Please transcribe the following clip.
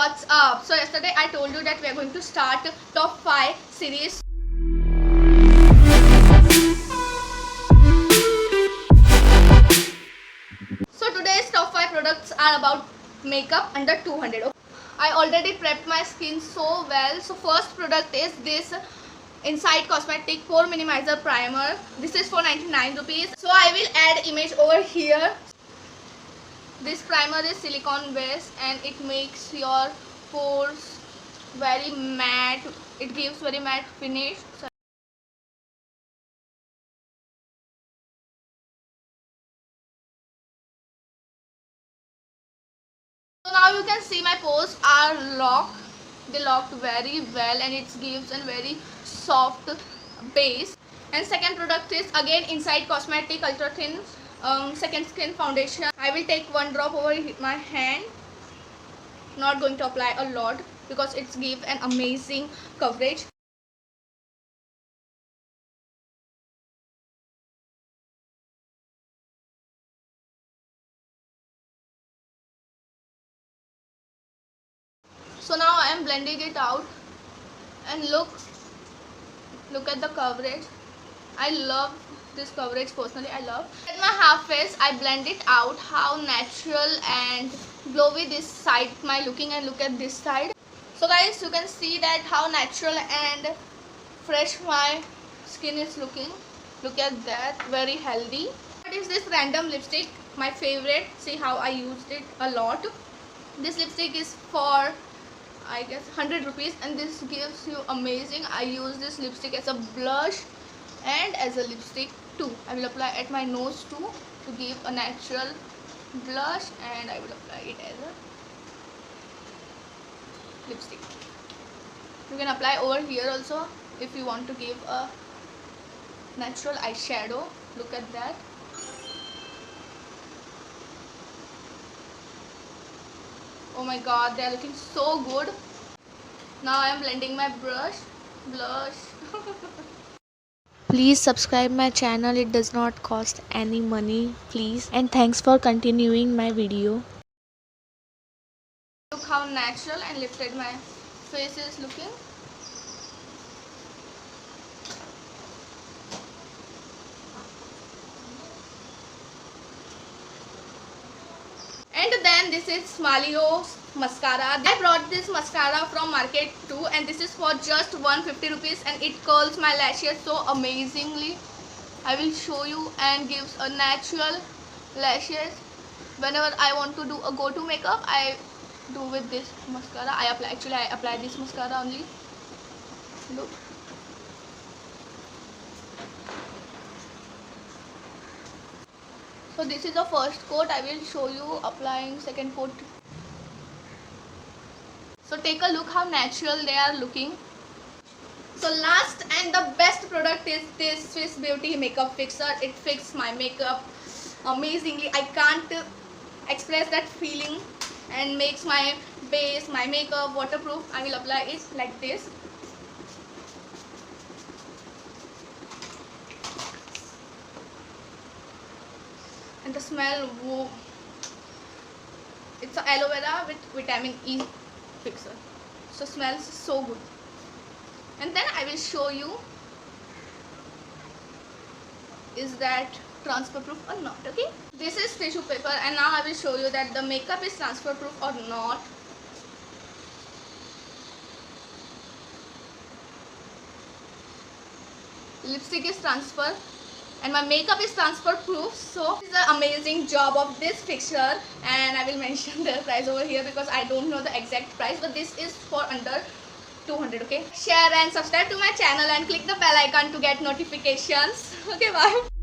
what's up? So yesterday I told you that we are going to start top 5 series. So today's top 5 products are about makeup under 200. I already prepped my skin so well. So first product is this Inside Cosmetic Pore Minimizer Primer. This is for 99 rupees. So I will add image over here. This primer is silicone based and it makes your pores very matte. It gives very matte finish. So now you can see my pores are locked. They locked very well and it gives a very soft base. And second product is again Inside Cosmetic Ultra Thin Second Skin Foundation. I will take one drop over my hand. Not going to apply a lot because it gives an amazing coverage. So now I am blending it out and look at the coverage. I love this coverage personally. I love at my half face. I blend it out how natural and glowy this side my looking, and look at this side. So guys, you can see that how natural and fresh my skin is looking. Look at that, very healthy. What is this random lipstick? My favorite. See how I used it a lot. This lipstick is for I guess 100 rupees and this gives you amazing. I use this lipstick as a blush and as a lipstick too. I will apply at my nose too to give a natural blush, and I will apply it as a lipstick. You can apply over here also if you want to give a natural eyeshadow. Look at that. Oh my god, they are looking so good. Now I am blending my blush. Please subscribe my channel. It does not cost any money, please. And thanks for continuing my video. Look how natural and lifted my face is looking. And then this is Smalio's mascara. I brought this mascara from market too, and this is for just 150 rupees and it curls my lashes so amazingly. I will show you and gives a natural lashes. Whenever I want to do a go-to makeup, I do with this mascara. I apply this mascara only. Look. So this is the first coat. I will show you applying second coat. So take a look how natural they are looking. So last and the best product is this Swiss Beauty makeup fixer. It fixes my makeup amazingly. I can't express that feeling, and makes my base, my makeup waterproof. I will apply it like this. And the smell, whoa, it's aloe vera with vitamin E fixer, so smells so good. And then I will show you is that transfer proof or not. Okay, this is tissue paper, and now I will show you that the makeup is transfer proof or not. Lipstick is transfer and my makeup is transfer proof. So this is the amazing job of this fixture, and I will mention the price over here because I don't know the exact price, but this is for under 200. Okay, share and subscribe to my channel and click the bell icon to get notifications. Okay, bye.